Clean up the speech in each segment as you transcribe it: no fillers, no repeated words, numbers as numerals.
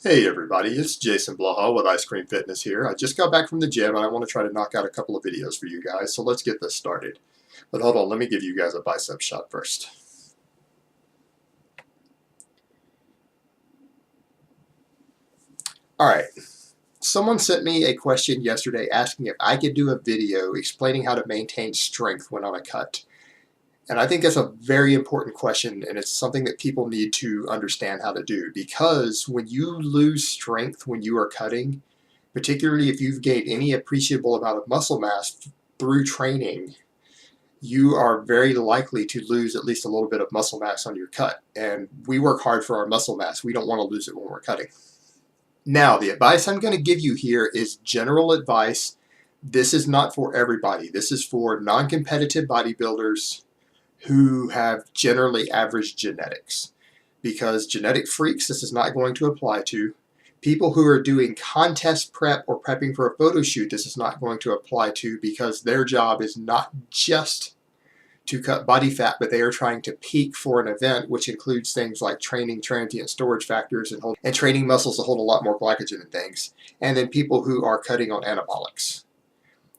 Hey everybody, it's Jason Blaha with Ice Cream Fitness here. I just got back from the gym and I want to try to knock out a couple of videos for you guys, so let's get this started. But hold on, let me give you guys a bicep shot first. Alright, someone sent me a question yesterday asking if I could do a video explaining how to maintain strength when on a cut. And I think that's a very important question, and it's something that people need to understand how to do, because when you lose strength when you are cutting, particularly if you've gained any appreciable amount of muscle mass through training, you are very likely to lose at least a little bit of muscle mass on your cut. And we work hard for our muscle mass. We don't want to lose it when we're cutting. Now, the advice I'm going to give you here is general advice. This is not for everybody. This is for non-competitive bodybuilders who have generally average genetics. Because genetic freaks, this is not going to apply to. People who are doing contest prep or prepping for a photo shoot, this is not going to apply to, because their job is not just to cut body fat, but they are trying to peak for an event, which includes things like training transient storage factors and training muscles to hold a lot more glycogen and things. And then people who are cutting on anabolics.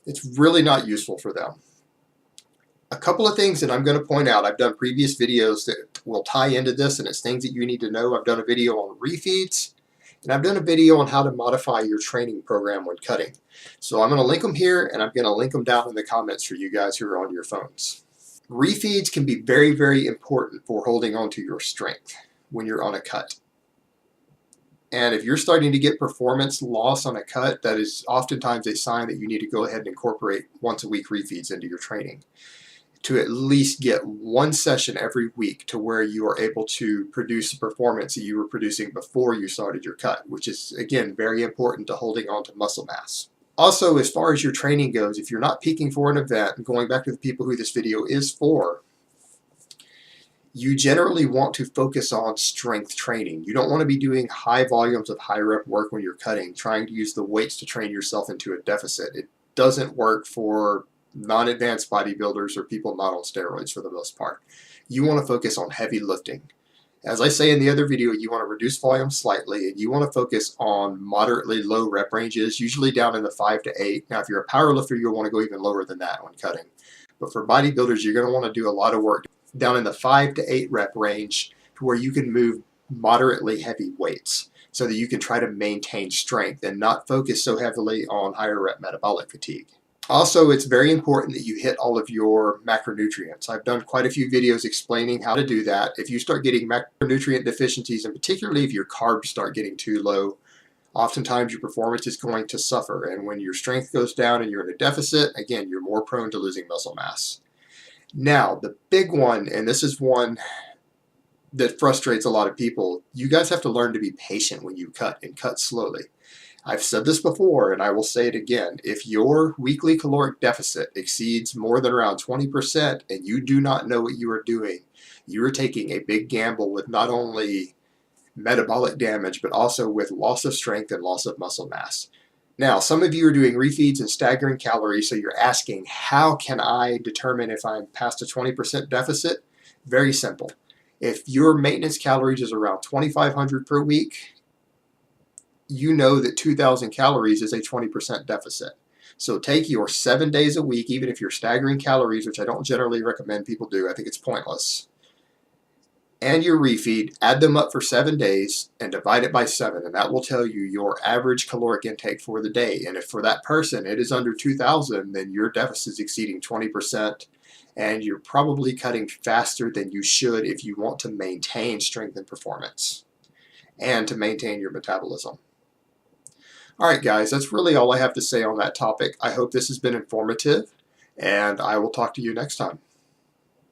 It's really not useful for them. A couple of things that I'm going to point out. I've done previous videos that will tie into this, and it's things that you need to know. I've done a video on refeeds, and I've done a video on how to modify your training program when cutting. So I'm going to link them here, and I'm going to link them down in the comments for you guys who are on your phones. Refeeds can be very, very important for holding on to your strength when you're on a cut. And if you're starting to get performance loss on a cut, that is oftentimes a sign that you need to go ahead and incorporate once a week refeeds into your training, to at least get one session every week to where you are able to produce the performance that you were producing before you started your cut, which is, again, very important to holding on to muscle mass. Also, as far as your training goes, if you're not peaking for an event, and going back to the people who this video is for, you generally want to focus on strength training. You don't want to be doing high volumes of high rep work when you're cutting, trying to use the weights to train yourself into a deficit. It doesn't work for non-advanced bodybuilders or people not on steroids for the most part. You want to focus on heavy lifting. As I say in the other video, you want to reduce volume slightly, and you want to focus on moderately low rep ranges, usually down in the 5 to 8. Now, if you're a power lifter, you'll want to go even lower than that when cutting. But for bodybuilders, you're going to want to do a lot of work down in the 5 to 8 rep range, to where you can move moderately heavy weights, so that you can try to maintain strength and not focus so heavily on higher rep metabolic fatigue. Also, it's very important that you hit all of your macronutrients. I've done quite a few videos explaining how to do that. If you start getting macronutrient deficiencies, and particularly if your carbs start getting too low, oftentimes your performance is going to suffer. And when your strength goes down and you're in a deficit, again, you're more prone to losing muscle mass. Now, the big one, and this is one that frustrates a lot of people, you guys have to learn to be patient when you cut, and cut slowly. I've said this before, and I will say it again. If your weekly caloric deficit exceeds more than around 20% and you do not know what you are doing, you are taking a big gamble with not only metabolic damage, but also with loss of strength and loss of muscle mass. Now, some of you are doing refeeds and staggering calories, so you're asking, how can I determine if I'm past a 20% deficit? Very simple. If your maintenance calories is around 2,500 per week, you know that 2,000 calories is a 20% deficit. So take your 7 days a week, even if you're staggering calories, which I don't generally recommend people do, I think it's pointless, and your refeed, add them up for 7 days and divide it by 7, and that will tell you your average caloric intake for the day. And if for that person it is under 2,000, then your deficit is exceeding 20%, and you're probably cutting faster than you should if you want to maintain strength and performance and to maintain your metabolism. Alright guys, that's really all I have to say on that topic. I hope this has been informative, and I will talk to you next time.